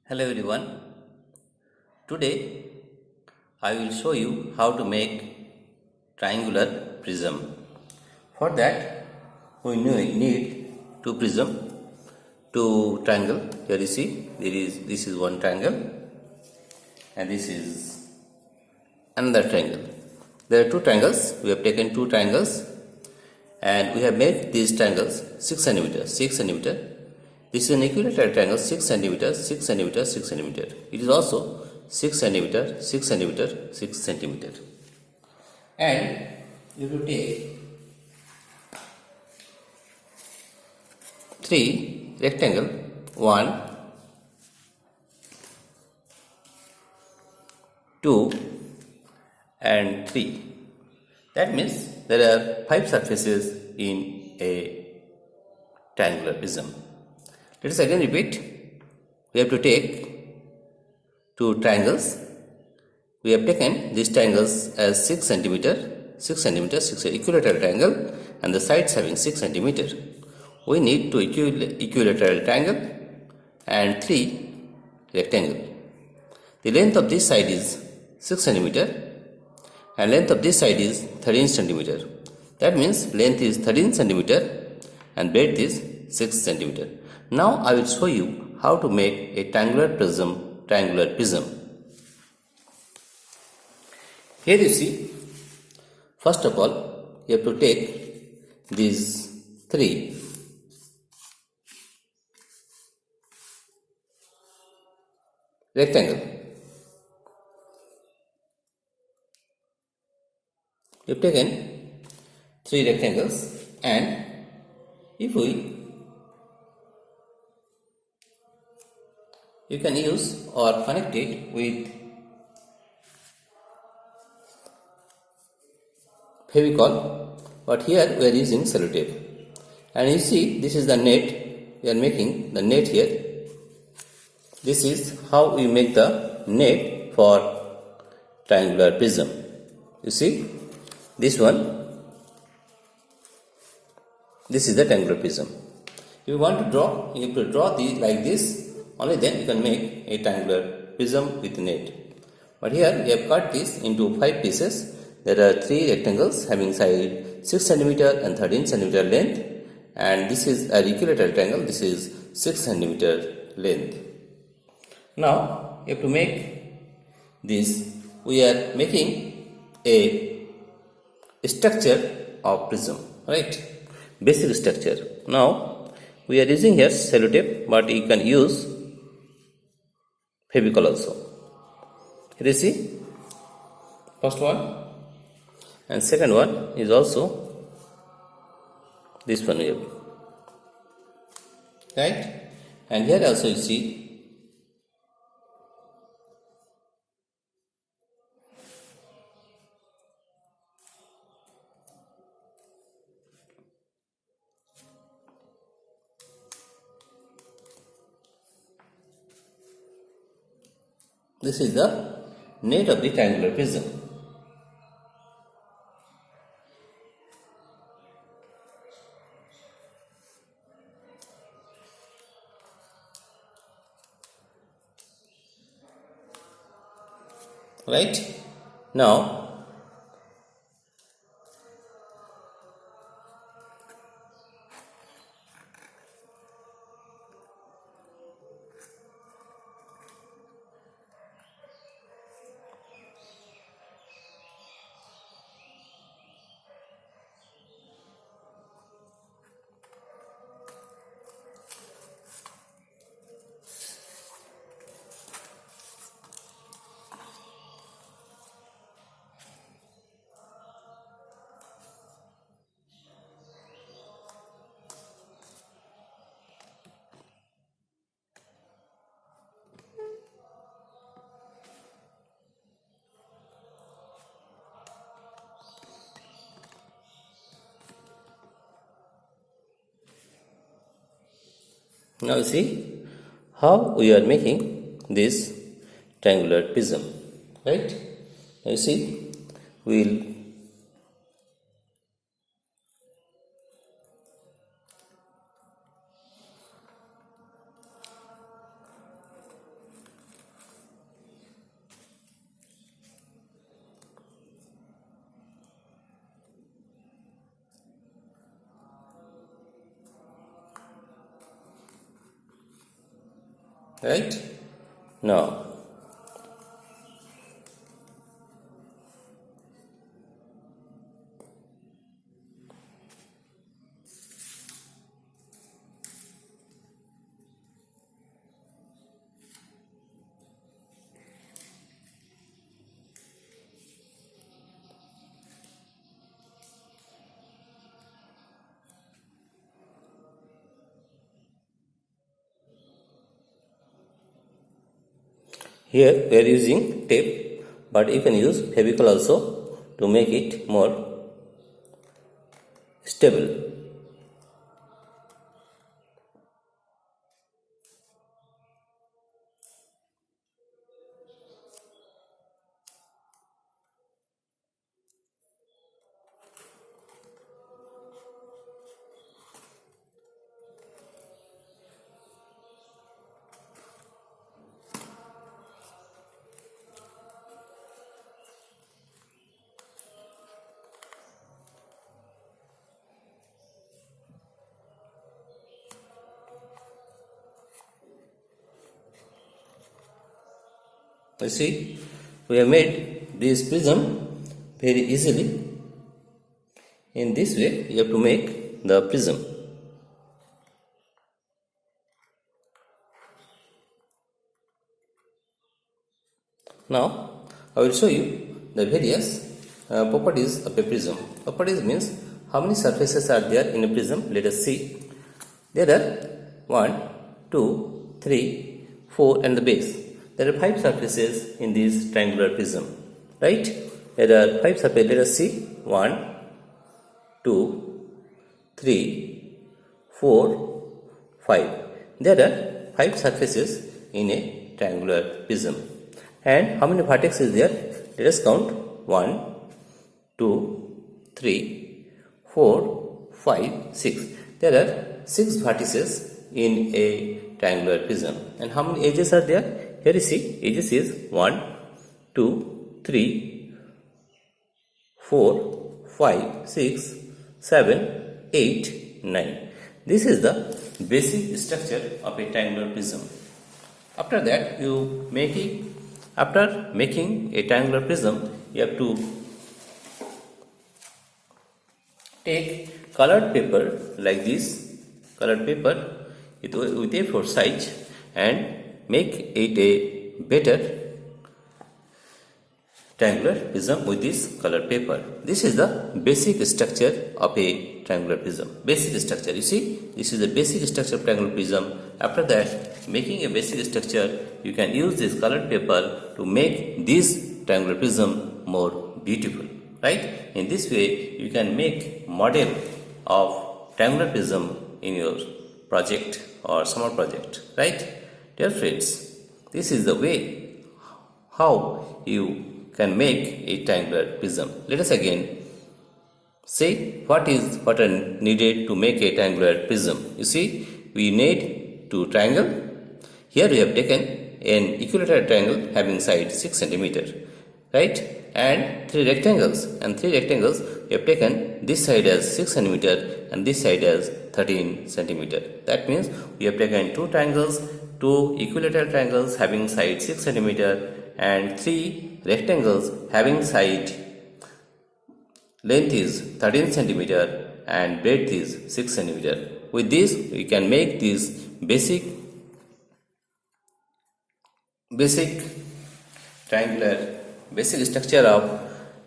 Hello everyone. Today I will show you how to make triangular prism. For that we need two prism, two triangle. Here you see this is one triangle and this is another triangle. There are two triangles. We have taken two triangles and we have made these triangles 6 centimeter, 6 centimeter. This is an equilateral triangle 6 centimeter, 6 centimeter, 6 centimeter. It is also 6 centimeter, 6 centimeter, 6 centimeter. And you will take three rectangle 1, 2 and 3. That means there are 5 surfaces in a triangular prism. Let us again repeat. We have to take two triangles. We have taken these triangles as 6 centimeter, 6 centimeter, 6 equilateral triangle and the sides having 6 centimeter. We need two equilateral triangle and 3 rectangle. The length of this side is 6 centimeter and length of this side is 13 centimeter. That means length is 13 centimeter and breadth is 6 centimeter. Now I will show you how to make a triangular prism. Here you see, first of all you have to take these three rectangle. You have taken three rectangles and if you can use or connect it with Fevicol, but here we are using sellotape. And you see, this is the net. We are making the net here. This is how we make the net for triangular prism. You see, this one. This is the triangular prism. If you want to draw, you have to draw these like this. Only then you can make a triangular prism with net. But here we have cut this into 5 pieces. There are 3 rectangles having side 6 cm and 13 cm length, and this is a equilateral triangle. This is 6 cm length. Now you have to make this. We are making a structure of prism, right? Basic structure. Now we are using here sellotape, but you can use Fevicol also. Here you see, first one and second one is also this one here, right? And here also you see this is the net of the triangular prism. Right? Now Now you see how we are making this triangular prism, right? Now you see, we will right? Now here we are using tape, but you can use Fevicol also to make it more stable. You see, we have made this prism very easily. In this way, you have to make the prism. Now, I will show you the various properties of a prism. Properties means how many surfaces are there in a prism. Let us see. There are 1, 2, 3, 4 and the base. There are 5 surfaces in this triangular prism, right? There are 5 surfaces. Let us see. 1, 2, 3, 4, 5. There are 5 surfaces in a triangular prism. And how many vertex is there? Let us count. 1, 2, 3, 4, 5, 6. There are 6 vertices in a triangular prism. And how many edges are there? Here you see, edges is 1, 2, 3, 4, 5, 6, 7, 8, 9. This is the basic structure of a triangular prism. After that, after making a triangular prism, you have to take colored paper like this, colored paper with A4 size, and make it a better triangular prism with this colored paper. This is the basic structure of a triangular prism. Basic structure. You see, this is the basic structure of triangular prism. After that, making a basic structure, you can use this colored paper to make this triangular prism more beautiful. Right? In this way, you can make model of triangular prism in your project or summer project. Right? Dear friends, this is the way how you can make a triangular prism. Let us again say what are needed to make a triangular prism. You see, we need 2 triangles. Here we have taken an equilateral triangle having side 6 cm, right? And 3 rectangles. And 3 rectangles we have taken this side as 6 cm and this side as 13 cm. That means we have taken 2 triangles, 2 equilateral triangles having side 6 cm and 3 rectangles having side length is 13 cm and breadth is 6 cm. With this, we can make this basic structure of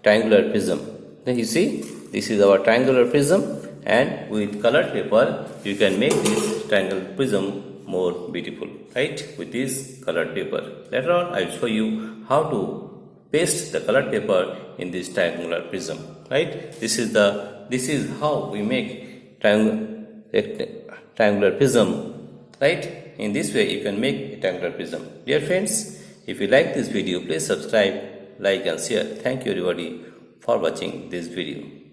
triangular prism. Then you see, this is our triangular prism, and with colored paper you can make this triangular prism more beautiful, right? With this colored paper. Later on, I will show you how to paste the colored paper in this triangular prism, right? This is how we make triangular prism, right? In this way, you can make a triangular prism. Dear friends, if you like this video, please subscribe, like and share. Thank you everybody for watching this video.